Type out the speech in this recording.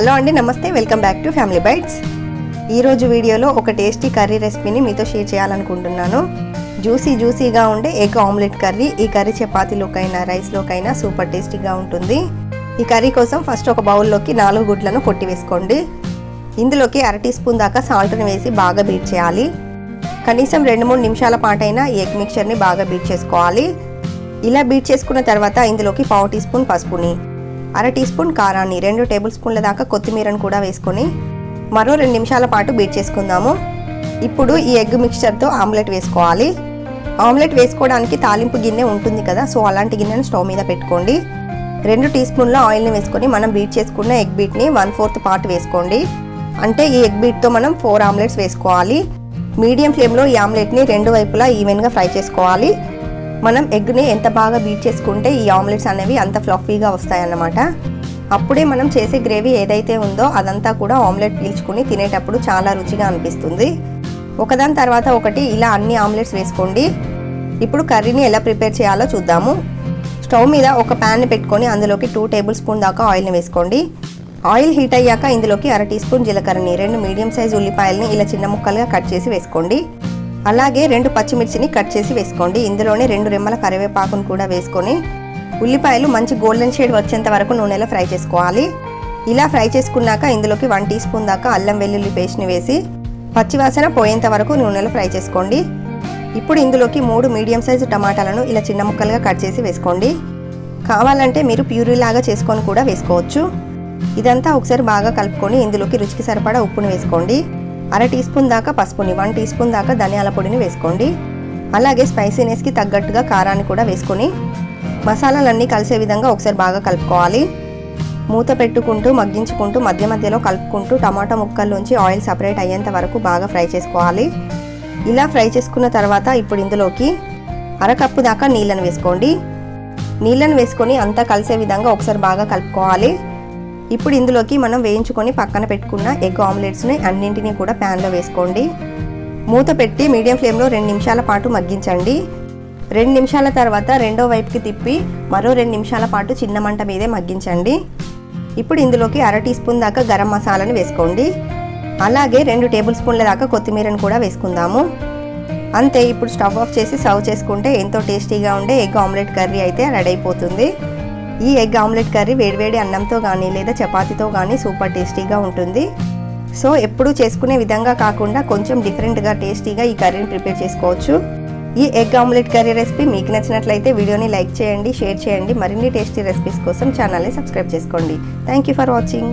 Hello అండి, నమస్తే. Welcome back to family bytes. ఈరోజు వీడియోలో ఒక టేస్టీ కర్రీ రెసిపీని మీతో షేర్ చేయాలనుకుంటున్నాను. జ్యూసీగా ఉండే ఎగ్ ఆమ్లెట్ కర్రీ. ఈ కర్రీ చపాతీలోకైనా రైస్లోకైనా సూపర్ టేస్టీగా ఉంటుంది. ఈ కర్రీ కోసం ఫస్ట్ ఒక బౌల్లోకి 4 గుడ్లను కొట్టి వేసుకోండి. ఇందులోకి 1/2 టీ స్పూన్ దాకా సాల్ట్ని వేసి బాగా బీట్ చేయాలి. కనీసం 2-3 నిమిషాల పాటైనా ఈ ఎగ్ మిక్చర్ని బాగా బీట్ చేసుకోవాలి. ఇలా బీట్ చేసుకున్న తర్వాత ఇందులోకి 1/2 టీ స్పూన్ పసుపుని, 1/2 టీ స్పూన్ కారాన్ని, 2 టేబుల్ స్పూన్ల దాకా కొత్తిమీరను కూడా వేసుకొని మరో 2 నిమిషాల పాటు బీట్ చేసుకుందాము. ఇప్పుడు ఈ ఎగ్ మిక్చర్తో ఆమ్లెట్ వేసుకోవాలి. ఆమ్లెట్ వేసుకోవడానికి తాలింపు గిన్నె ఉంటుంది కదా, సో అలాంటి గిన్నెను స్టవ్ మీద పెట్టుకోండి. 2 టీ స్పూన్ల ఆయిల్ని వేసుకొని మనం బీట్ చేసుకున్న ఎగ్ బీట్ని 1/4 పార్ట్ వేసుకోండి. అంటే ఈ ఎగ్ బీట్తో మనం 4 ఆమ్లెట్స్ వేసుకోవాలి. మీడియం ఫ్లేమ్లో ఈ ఆమ్లెట్ని 2 వైపులా ఈవెన్గా ఫ్రై చేసుకోవాలి. మనం ఎగ్ని ఎంత బాగా బీట్ చేసుకుంటే ఈ ఆమ్లెట్స్ అనేవి అంత ఫ్లఫీగా వస్తాయన్నమాట. అప్పుడే మనం చేసే గ్రేవీ ఏదైతే ఉందో అదంతా కూడా ఆమ్లెట్ పీల్చుకుని తినేటప్పుడు చాలా రుచిగా అనిపిస్తుంది. ఒకదాని తర్వాత ఒకటి ఇలా అన్ని ఆమ్లెట్స్ వేసుకోండి. ఇప్పుడు కర్రీని ఎలా ప్రిపేర్ చేయాలో చూద్దాము. స్టవ్ మీద ఒక ప్యాన్ని పెట్టుకొని అందులోకి 2 టేబుల్ స్పూన్ దాకా ఆయిల్ని వేసుకోండి. ఆయిల్ హీట్ అయ్యాక ఇందులోకి 1/2 టీ స్పూన్ జీలకర్రని, 2 మీడియం సైజ్ ఉల్లిపాయలని ఇలా చిన్న ముక్కలుగా కట్ చేసి వేసుకోండి. అలాగే 2 పచ్చిమిర్చిని కట్ చేసి వేసుకోండి. ఇందులోనే 2 రెమ్మల కరివేపాకును కూడా వేసుకొని ఉల్లిపాయలు మంచి గోల్డెన్ షేడ్ వచ్చేంత వరకు నూనెలో ఫ్రై చేసుకోవాలి. ఇలా ఫ్రై చేసుకున్నాక ఇందులోకి 1 టీ స్పూన్ దాకా అల్లం వెల్లుల్లి పేస్ట్ని వేసి పచ్చివాసన పోయేంత వరకు నూనెలో ఫ్రై చేసుకోండి. ఇప్పుడు ఇందులోకి 3 మీడియం సైజు టమాటాలను ఇలా చిన్న ముక్కలుగా కట్ చేసి వేసుకోండి. కావాలంటే మీరు ప్యూరీ లాగా చేసుకొని కూడా వేసుకోవచ్చు. ఇదంతా ఒకసారి బాగా కలుపుకొని ఇందులోకి రుచికి సరిపడా ఉప్పుని వేసుకోండి. 1/2 టీ స్పూన్ దాకా పసుపుని, 1 టీ స్పూన్ దాకా ధనియాల పొడిని వేసుకోండి. అలాగే స్పైసీనెస్కి తగ్గట్టుగా కారాన్ని కూడా వేసుకొని మసాలాలన్నీ కలిసే విధంగా ఒకసారి బాగా కలుపుకోవాలి. మూత పెట్టుకుంటూ మగ్గించుకుంటూ మధ్య మధ్యలో కలుపుకుంటూ టమాటా ముక్కల్లోంచి ఆయిల్ సపరేట్ అయ్యేంత వరకు బాగా ఫ్రై చేసుకోవాలి. ఇలా ఫ్రై చేసుకున్న తర్వాత ఇప్పుడు ఇందులోకి 1/2 కప్పు దాకా నీళ్ళని వేసుకోండి. నీళ్ళని వేసుకొని అంతా కలిసే విధంగా ఒకసారి బాగా కలుపుకోవాలి. ఇప్పుడు ఇందులోకి మనం వేయించుకొని పక్కన పెట్టుకున్న ఎగ్ ఆమ్లెట్స్ని అన్నింటినీ కూడా ప్యాన్లో వేసుకోండి. మూత పెట్టి మీడియం ఫ్లేమ్లో 2 నిమిషాల పాటు మగ్గించండి. 2 నిమిషాల తర్వాత రెండో వైపుకి తిప్పి మరో 2 నిమిషాల పాటు చిన్న మంట మీదే మగ్గించండి. ఇప్పుడు ఇందులోకి 1/2 టీ స్పూన్ దాకా గరం మసాలాని వేసుకోండి. అలాగే 2 టేబుల్ స్పూన్ల దాకా కొత్తిమీరను కూడా వేసుకుందాము. అంతే. ఇప్పుడు స్టవ్ ఆఫ్ చేసి సర్వ్ చేసుకుంటే ఎంతో టేస్టీగా ఉండే ఎగ్ ఆమ్లెట్ కర్రీ అయితే రెడీ అయిపోతుంది. ఈ ఎగ్ ఆమ్లెట్ కర్రీ వేడివేడి అన్నంతో కానీ లేదా చపాతీతో కానీ సూపర్ టేస్టీగా ఉంటుంది. సో ఎప్పుడూ చేసుకునే విధంగా కాకుండా కొంచెం డిఫరెంట్గా టేస్టీగా ఈ కర్రీని ప్రిపేర్ చేసుకోవచ్చు. ఈ ఎగ్ ఆమ్లెట్ కర్రీ రెసిపీ మీకు నచ్చినట్లయితే వీడియోని లైక్ చేయండి, షేర్ చేయండి. మరిన్ని టేస్టీ రెసిపీస్ కోసం ఛానల్ని సబ్స్క్రైబ్ చేసుకోండి. Thank you for watching.